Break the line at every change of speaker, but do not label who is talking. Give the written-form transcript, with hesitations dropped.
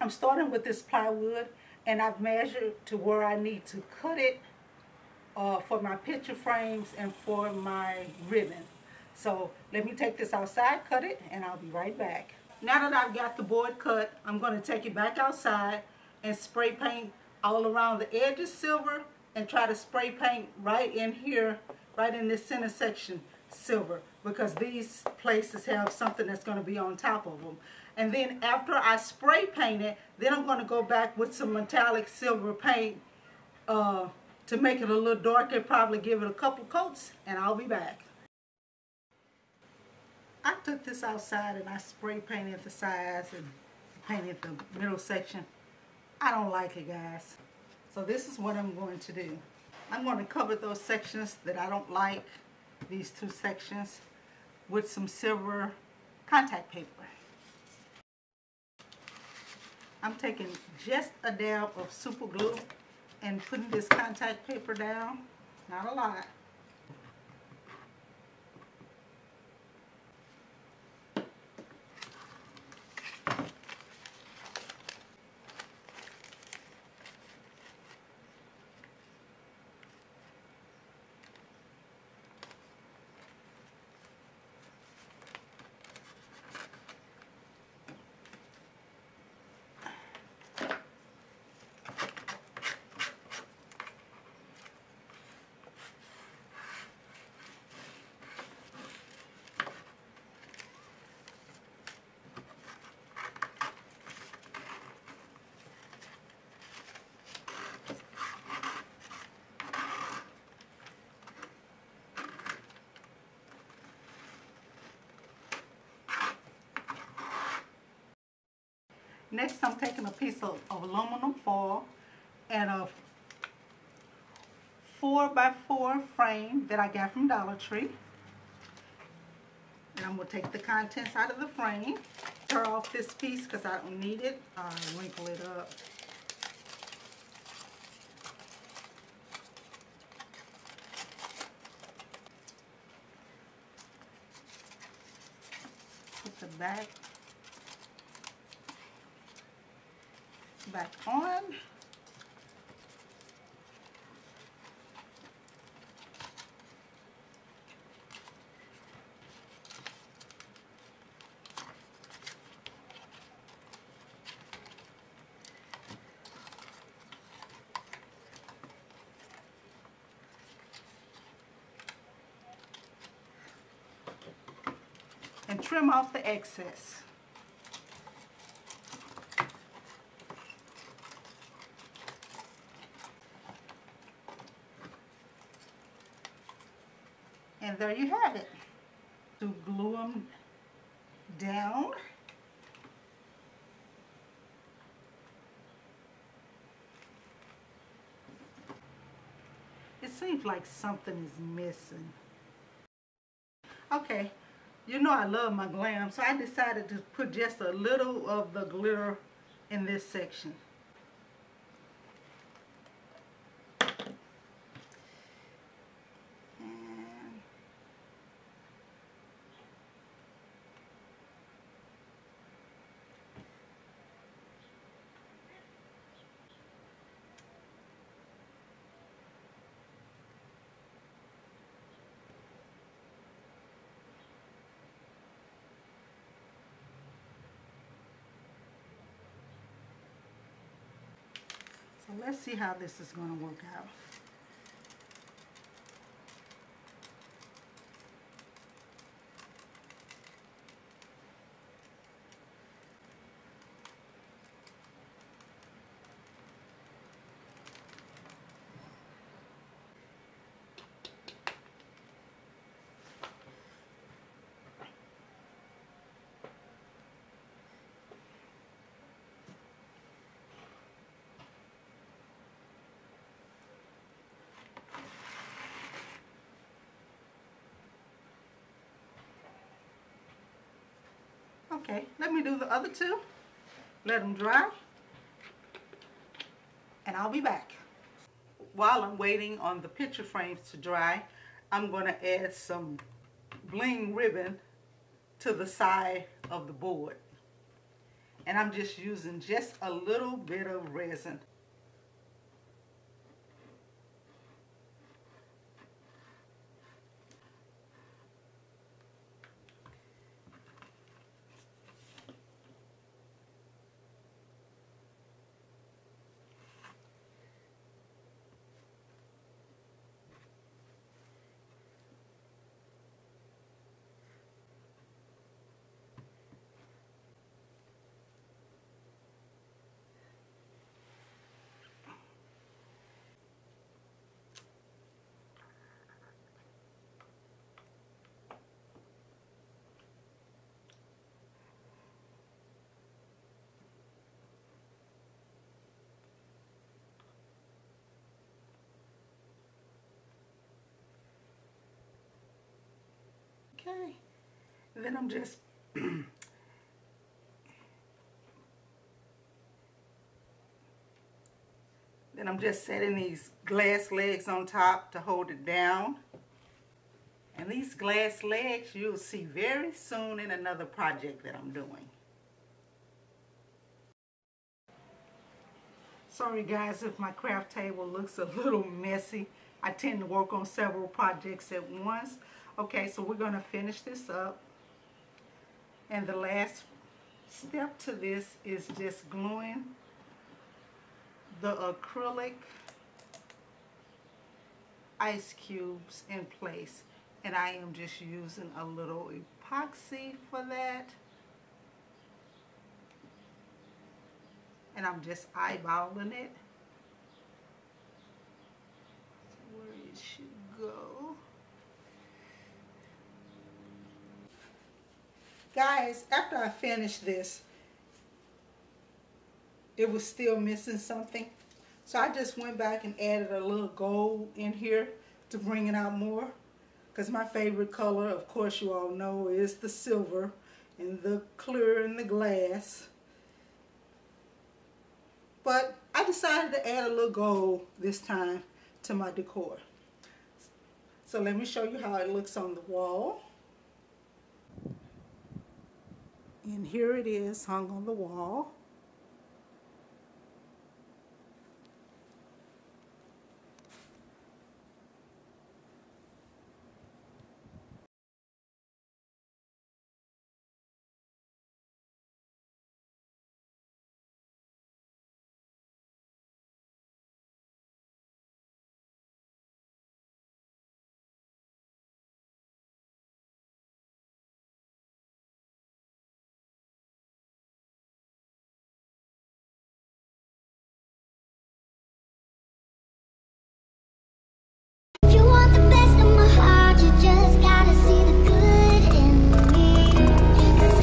I'm starting with this plywood, and I've measured to where I need to cut it for my picture frames and for my ribbon. So let me take this outside, cut it, and I'll be right back. Now that I've got the board cut, I'm going to take it back outside and spray paint all around the edges silver, and try to spray paint right in here, right in this center section silver, because these places have something that's going to be on top of them. And then after I spray paint it, then I'm going to go back with some metallic silver paint to make it a little darker, probably give it a couple coats, and I'll be back. I took this outside and I spray painted the sides and painted the middle section. I don't like it, guys. So this is what I'm going to do. I'm going to cover those sections that I don't like, these two sections, with some silver contact paper. I'm taking just a dab of super glue and putting this contact paper down, not a lot. Next, I'm taking a piece of aluminum foil and a 4x4 frame that I got from Dollar Tree. And I'm going to take the contents out of the frame, tear off this piece because I don't need it. Wrinkle it up. Put the back on. And trim off the excess. And there you have it. To glue them down. It seems like something is missing. Okay, you know I love my Glam, so I decided to put just a little of the glitter in this section. So let's see how this is going to work out. Okay, let me do the other two. Let them dry. And I'll be back. While I'm waiting on the picture frames to dry, I'm going to add some bling ribbon to the side of the board. and I'm just using just a little bit of resin. Okay, and then I'm just setting these glass legs on top to hold it down. And these glass legs you'll see very soon in another project that I'm doing. Sorry guys if my craft table looks a little messy. I tend to work on several projects at once. Okay, so we're going to finish this up. And the last step to this is just gluing the acrylic ice cubes in place. And I am just using a little epoxy for that. And I'm just eyeballing it. Where it should go. Guys, after I finished this, it was still missing something. So I just went back and added a little gold in here to bring it out more. Because my favorite color, of course you all know, is the silver and the clear and the glass. But I decided to add a little gold this time to my decor. So let me show you how it looks on the wall. And here it is hung on the wall.